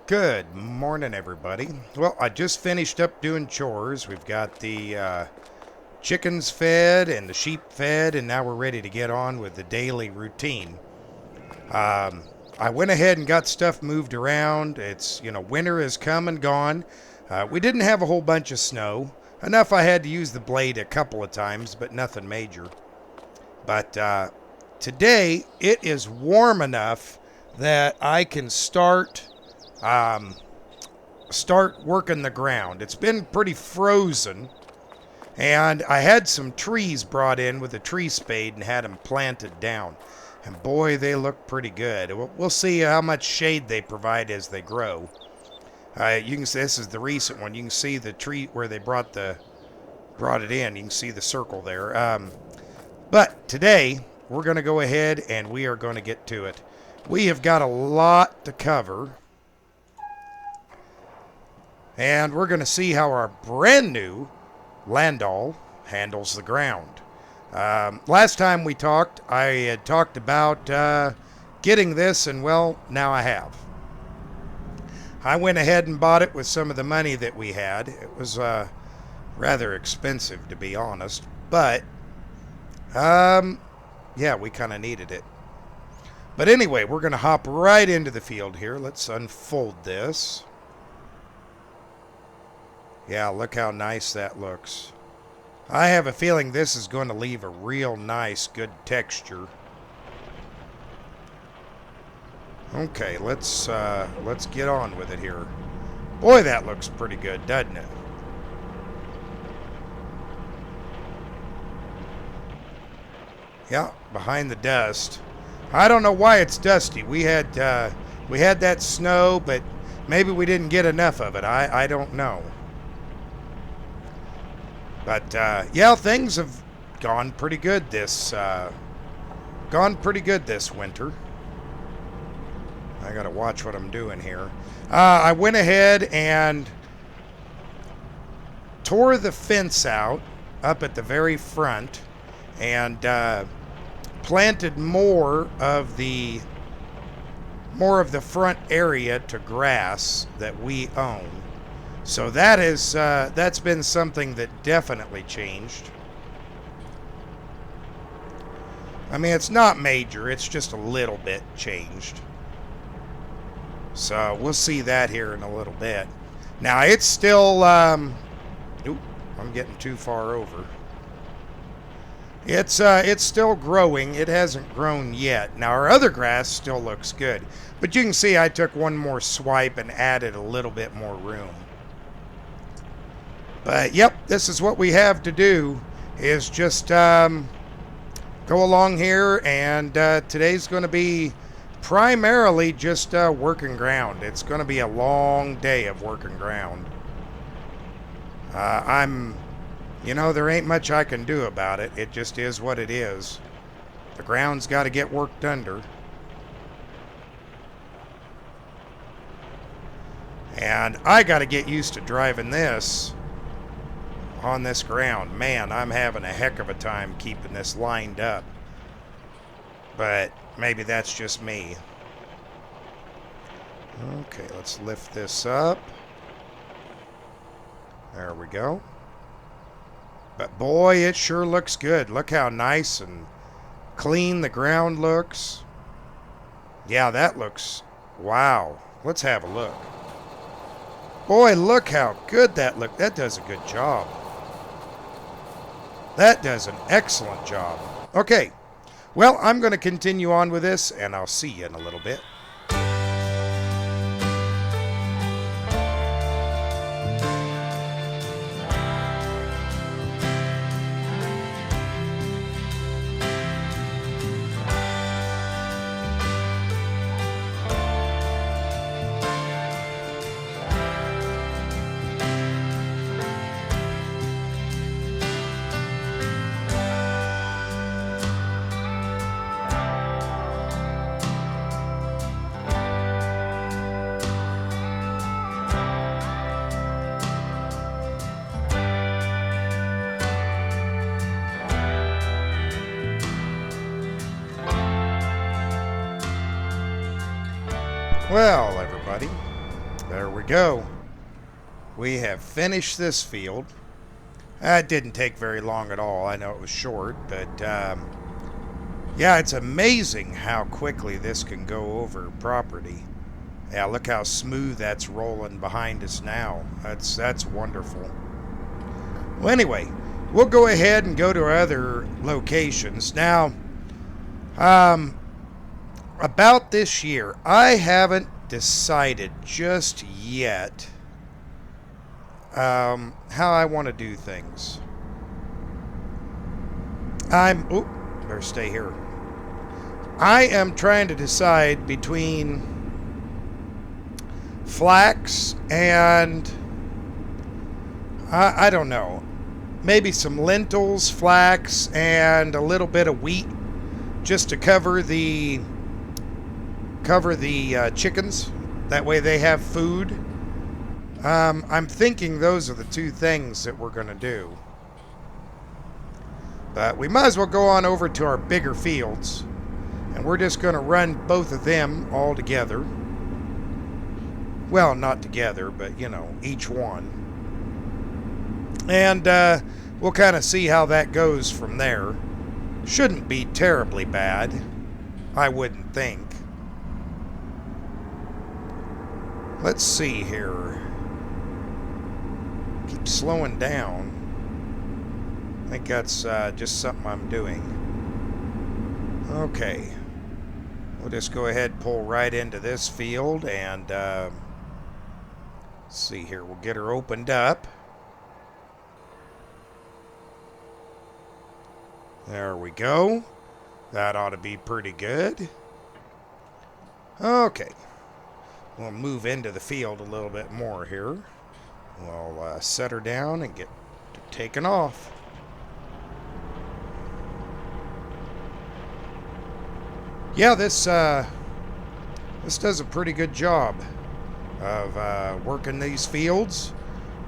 Good morning, everybody. Well, I just finished up doing chores. We've got the chickens fed and the sheep fed, and now we're ready to get on with the daily routine. I went ahead and got stuff moved around. Winter has come and gone. We didn't have a whole bunch of snow. Enough I had to use the blade a couple of times, but nothing major. But today, it is warm enough that I can start working the ground. It's been pretty frozen, and I had some trees brought in with a tree spade and had them planted down. And boy, they look pretty good. We'll see how much shade they provide as they grow. You can see this is the recent one. You can see the tree where they brought it in. You can see the circle there. But today we're going to go ahead and we are going to get to it. We have got a lot to cover. And we're going to see how our brand new Landau handles the ground. Last time we talked, I had talked about getting this, and well, now I have. I went ahead and bought it with some of the money that we had. It was rather expensive, to be honest, but yeah, we kind of needed it. But anyway, we're going to hop right into the field here. Let's unfold this. Yeah, look how nice that looks. I have a feeling this is going to leave a real nice, good texture. Okay, let's get on with it here. Boy, that looks pretty good, doesn't it? Yeah, behind the dust. I don't know why it's dusty. We had that snow, but maybe we didn't get enough of it. I don't know. But yeah, things have gone pretty good this winter. I gotta watch what I'm doing here. I went ahead and tore the fence out up at the very front and planted more of the front area to grass that we own. So that's been something that definitely changed. I mean, it's not major, it's just a little bit changed. So we'll see that here in a little bit. Now it's still, I'm getting too far over. It's still growing. It hasn't grown yet. Now our other grass still looks good, but you can see I took one more swipe and added a little bit more room. But yep, this is what we have to do, is just go along here, and today's going to be primarily just working ground. It's going to be a long day of working ground. There ain't much I can do about it. It just is what it is. The ground's got to get worked under. And I got to get used to driving this on this ground. Man, I'm having a heck of a time keeping this lined up. But maybe that's just me. Okay, let's lift this up. There we go. But boy, it sure looks good. Look how nice and clean the ground looks. Yeah, that looks... Wow. Let's have a look. Boy, look how good that looks. That does a good job. That does an excellent job. Okay, well, I'm going to continue on with this, and I'll see you in a little bit. Well, everybody, There we go. We have finished this field. It didn't take very long at all. I know it was short, but yeah, it's amazing how quickly this can go over property. Yeah, look how smooth that's rolling behind us now. That's wonderful. Well, anyway, we'll go ahead and go to our other locations. Now, about this year, I haven't decided just yet how I want to do things. Better stay here. I am trying to decide between flax and I don't know, maybe some lentils, flax, and a little bit of wheat, just to cover the chickens. That way they have food. I'm thinking those are the two things that we're going to do. But we might as well go on over to our bigger fields, and we're just going to run both of them all together. Well, not together, but, you know, each one. And we'll kind of see how that goes from there. Shouldn't be terribly bad, I wouldn't think. Let's see here. Keep slowing down. I think that's just something I'm doing. Okay. We'll just go ahead and pull right into this field and let's see here. We'll get her opened up. There we go. That ought to be pretty good. Okay. We'll move into the field a little bit more here. We'll set her down and get taken off. Yeah, this does a pretty good job of working these fields.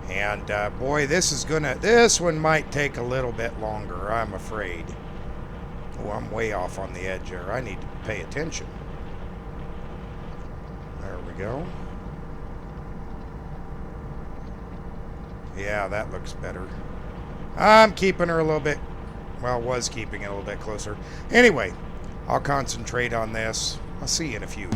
And boy, this one might take a little bit longer, I'm afraid. Oh, I'm way off on the edge there. I need to pay attention. There we go. Yeah, that looks better. I'm keeping her a little bit, well, was keeping it a little bit closer. Anyway, I'll concentrate on this. I'll see you in a few.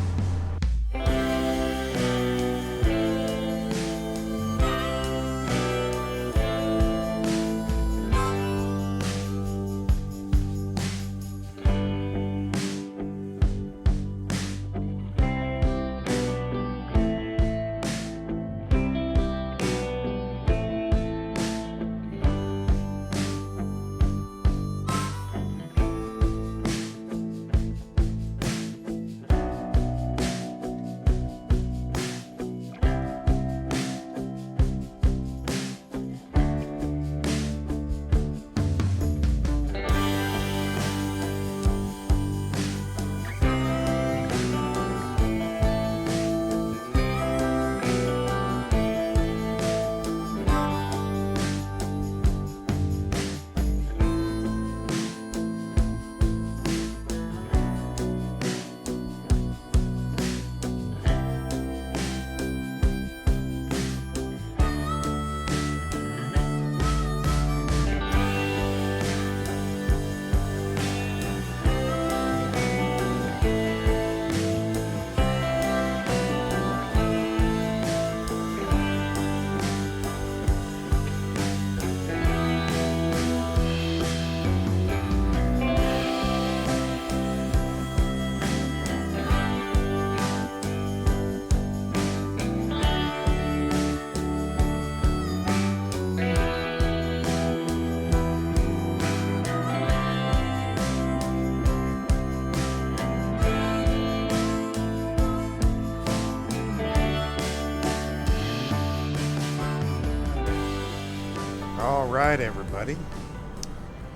All right, everybody.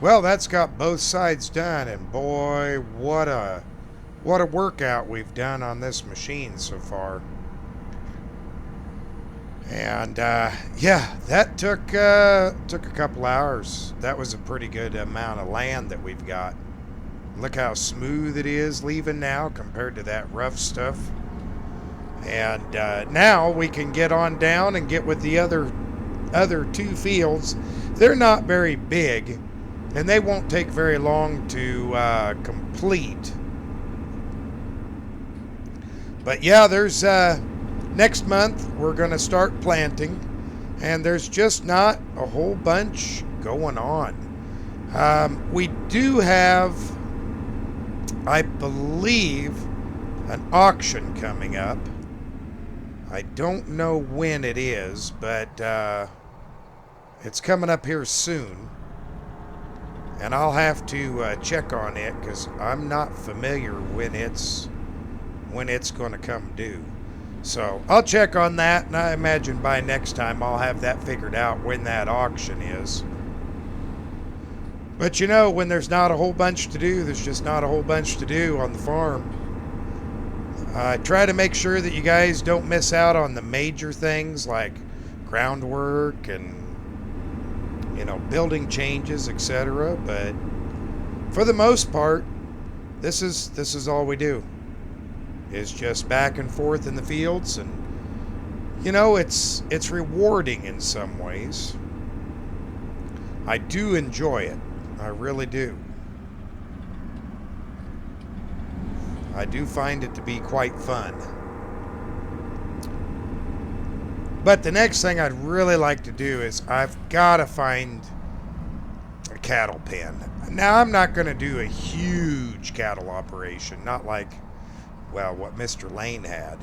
Well, that's got both sides done, and boy, what a workout we've done on this machine so far. And yeah, that took a couple hours. That was a pretty good amount of land that we've got. Look how smooth it is leaving now compared to that rough stuff. And now we can get on down and get with the other two fields. They're not very big, and they won't take very long to complete. But yeah, there's next month we're going to start planting, and there's just not a whole bunch going on. We do have, I believe, an auction coming up. I don't know when it is, but it's coming up here soon. And I'll have to check on it because I'm not familiar when it's going to come due. So I'll check on that, and I imagine by next time I'll have that figured out when that auction is. But you know, when there's not a whole bunch to do, there's just not a whole bunch to do on the farm. I try to make sure that you guys don't miss out on the major things like groundwork and, you know, building changes, etc. But for the most part, this is all we do. Is just back and forth in the fields, and you know, it's rewarding in some ways. I do enjoy it. I really do. I do find it to be quite fun. But the next thing I'd really like to do is I've got to find a cattle pen. Now, I'm not going to do a huge cattle operation, not like, well, what Mr. Lane had.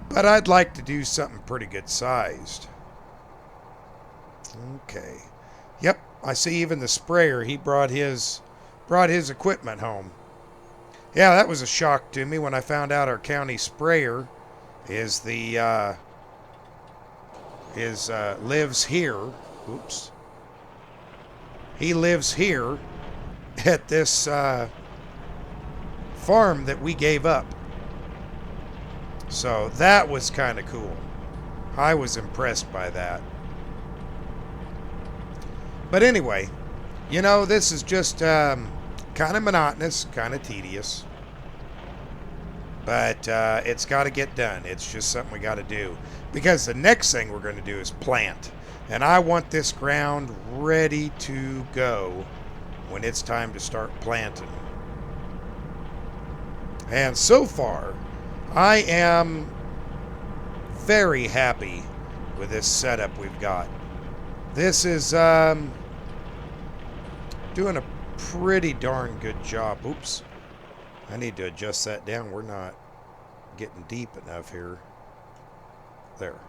But I'd like to do something pretty good sized. Okay. Yep, I see even the sprayer, he brought his equipment home. Yeah, that was a shock to me when I found out our county sprayer is lives here. Oops. He lives here at this farm that we gave up. So that was kind of cool. I was impressed by that. But anyway, you know, this is just kind of monotonous, kind of tedious. But it's got to get done. It's just something we got to do. Because the next thing we're going to do is plant. And I want this ground ready to go when it's time to start planting. And so far, I am very happy with this setup we've got. This is doing a pretty darn good job. Oops. I need to adjust that down. We're not getting deep enough here. There.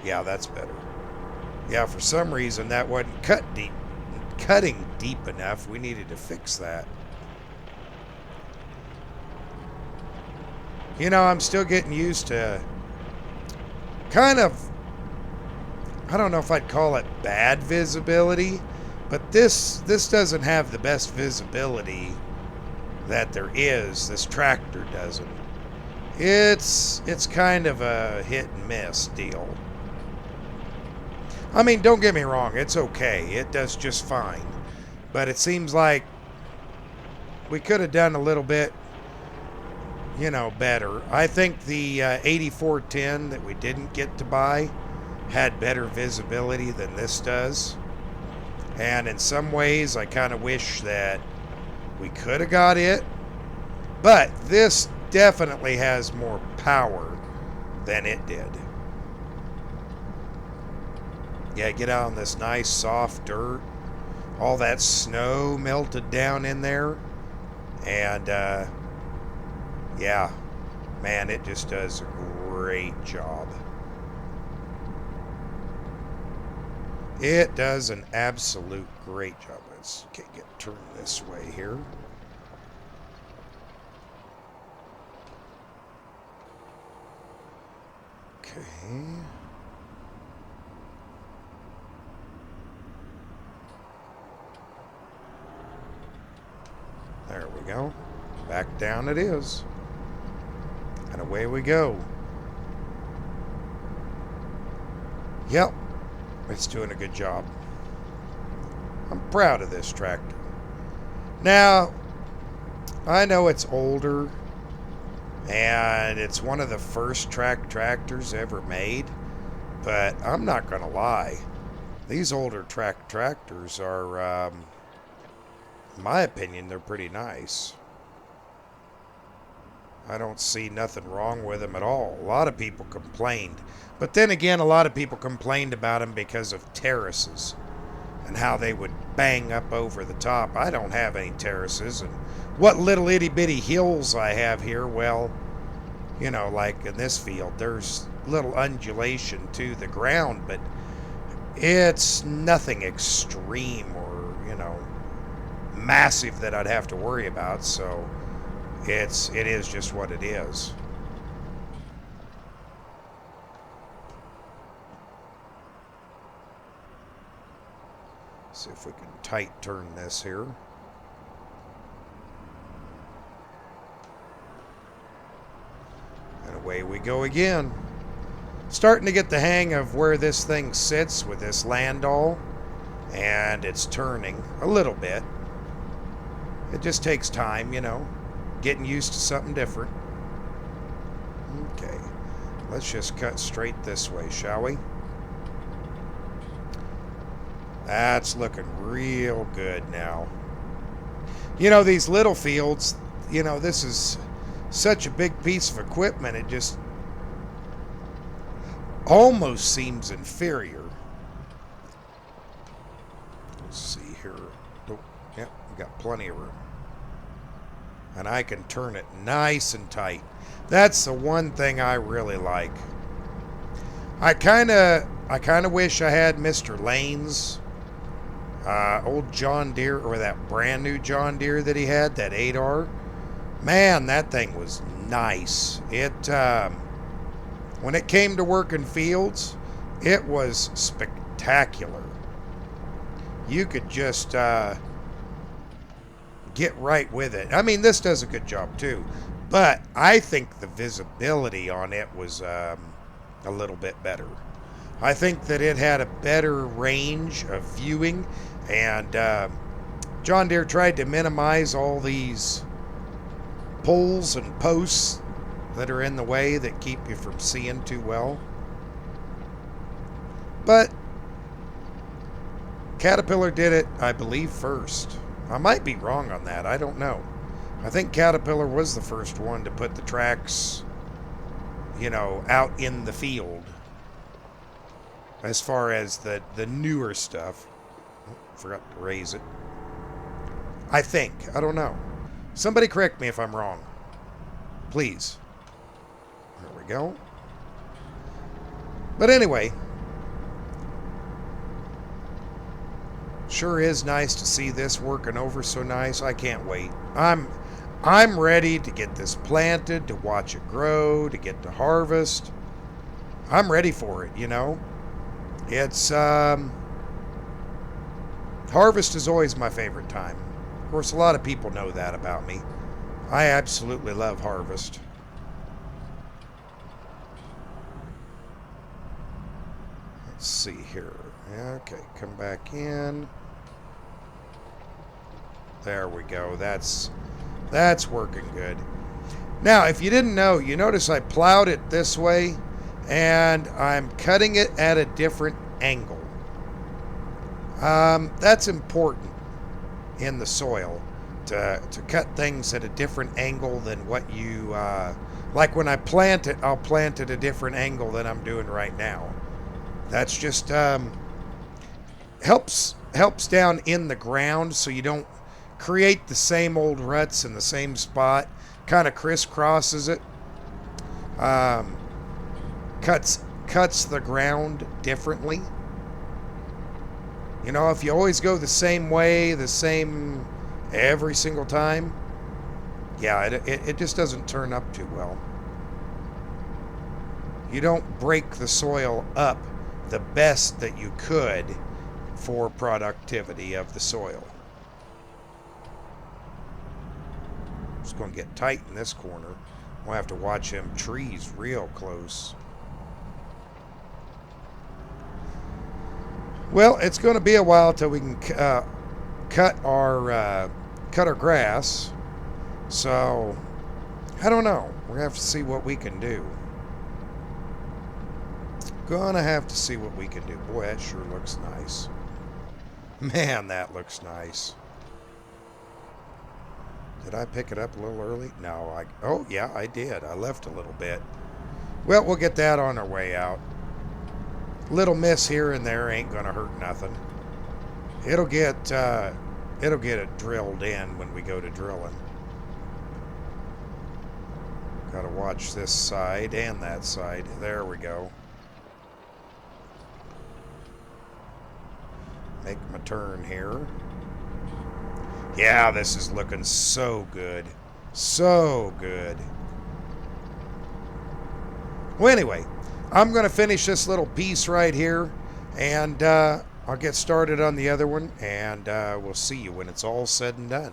Yeah, that's better. Yeah, for some reason that wasn't cutting deep enough. We needed to fix that. You know, I'm still getting used to kind of, I don't know if I'd call it bad visibility, but this doesn't have the best visibility that there is. This tractor doesn't. It's kind of a hit and miss deal. I mean, don't get me wrong, it's okay. It does just fine. But it seems like we could have done a little bit, you know, better. I think the 8410 that we didn't get to buy had better visibility than this does. And in some ways, I kind of wish that we could have got it. But this definitely has more power than it did. Yeah, get out on this nice soft dirt. All that snow melted down in there. And, yeah, man, it just does a great job. It does an absolute great job. Let's get turned this way here. Okay. There we go. Back down it is. And away we go. Yep. It's doing a good job. I'm proud of this tractor. Now, I know it's older and it's one of the first track tractors ever made. But I'm not going to lie, these older track tractors are, in my opinion, they're pretty nice. I don't see nothing wrong with them at all. A lot of people complained. But then again, a lot of people complained about them because of terraces and how they would bang up over the top. I don't have any terraces. And what little itty bitty hills I have here, well, you know, like in this field, there's little undulation to the ground, but it's nothing extreme or, you know, massive that I'd have to worry about. So it is just what it is. See if we can tight turn this here. And away we go again. Starting to get the hang of where this thing sits with this landau, and it's turning a little bit. It just takes time, you know, getting used to something different. Okay, let's just cut straight this way, shall we? That's looking real good now. You know, these little fields, you know, this is such a big piece of equipment, it just almost seems inferior. Let's see here. Oh, yep, we got plenty of room. And I can turn it nice and tight. That's the one thing I really like. I kind of wish I had Mr. Lane's old John Deere, or that brand new John Deere that he had, that 8R. Man, that thing was nice. It when it came to working fields, it was spectacular. You could just get right with it. I mean, this does a good job too, but I think the visibility on it was a little bit better. I think that it had a better range of viewing, and John Deere tried to minimize all these poles and posts that are in the way that keep you from seeing too well. But Caterpillar did it, I believe, first. I might be wrong on that. I don't know. I think Caterpillar was the first one to put the tracks, you know, out in the field. As far as the newer stuff. Oh, forgot to raise it. I think. I don't know. Somebody correct me if I'm wrong. Please. There we go. But anyway, sure is nice to see this working over so nice. I can't wait. I'm ready to get this planted, to watch it grow, to get to harvest. I'm ready for it, you know. It's harvest is always my favorite time. Of course, a lot of people know that about me. I absolutely love harvest. Let's see here. Okay, come back in. There we go. That's working good. Now, if you didn't know, you notice I plowed it this way, and I'm cutting it at a different angle. That's important in the soil, to cut things at a different angle than what you, like when I plant it, I'll plant at a different angle than I'm doing right now. That's just, helps down in the ground so you don't create the same old ruts in the same spot, kind of crisscrosses it, cuts the ground differently. You know, if you always go the same way, the same every single time, yeah, it just doesn't turn up too well. You don't break the soil up the best that you could for productivity of the soil. It's going to get tight in this corner. We'll have to watch them trees real close. Well, it's going to be a while till we can cut our grass. So I don't know. We're going to have to see what we can do. Gonna have to see what we can do. Boy, that sure looks nice. Man, that looks nice. Did I pick it up a little early? No, oh, yeah, I did. I left a little bit. Well, we'll get that on our way out. Little miss here and there ain't gonna hurt nothing. It'll get it drilled in when we go to drilling. Gotta watch this side and that side. There we go. Make my turn here. Yeah, this is looking so good. So good. Well, anyway, I'm going to finish this little piece right here, and I'll get started on the other one, and we'll see you when it's all said and done.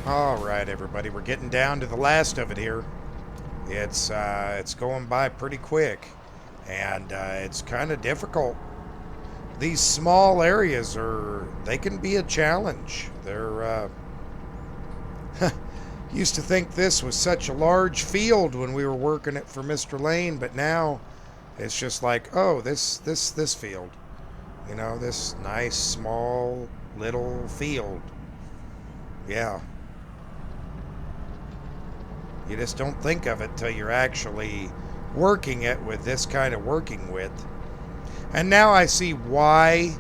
All right, everybody, we're getting down to the last of it here. It's going by pretty quick, and it's kind of difficult. These small areas they can be a challenge. They're used to think this was such a large field when we were working it for Mr. Lane, but now it's just like, oh, this field, you know, this nice small little field. Yeah. You just don't think of it till you're actually working it with this kind of working width. And now I see why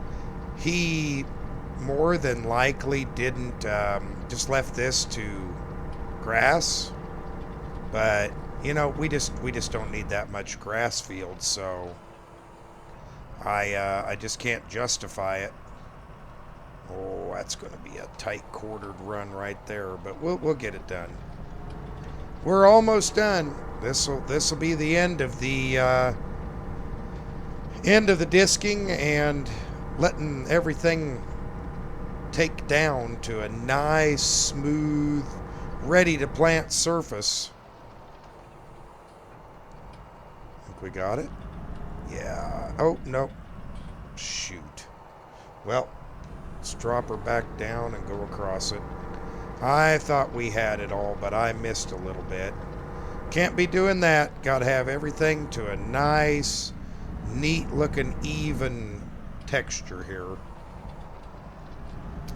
he more than likely didn't just left this to grass. But you know, we just don't need that much grass field, so I just can't justify it. Oh, that's going to be a tight quartered run right there, but we'll get it done. We're almost done. This'll be the end of the disking and letting everything take down to a nice, smooth, ready to plant surface. Think we got it? Yeah. Oh, no. Shoot. Well, let's drop her back down and go across it. I thought we had it all, but I missed a little bit. Can't be doing that. Got to have everything to a nice, neat-looking, even texture here.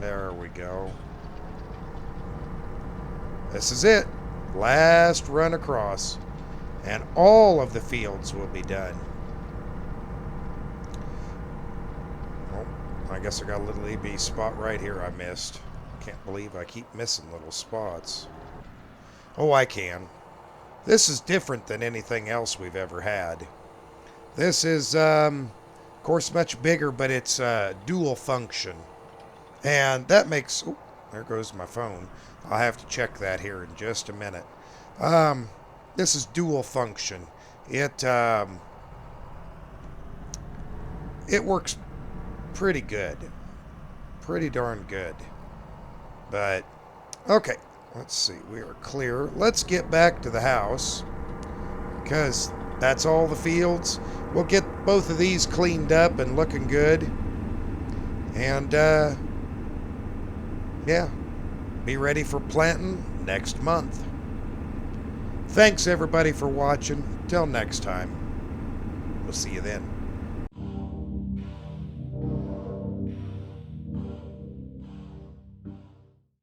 There we go. This is it. Last run across. And all of the fields will be done. Oh, I guess I got a little EB spot right here I missed. Can't believe I keep missing little spots. Oh, I can. This is different than anything else we've ever had. This is, of course, much bigger, but it's dual function. And that makes... Oh, there goes my phone. I'll have to check that here in just a minute. This is dual function. It works pretty good. Pretty darn good. But, okay, Let's see, we are clear. Let's get back to the house, because that's all the fields. We'll get both of these cleaned up and looking good. And, yeah, be ready for planting next month. Thanks, everybody, for watching. Till next time. We'll see you then.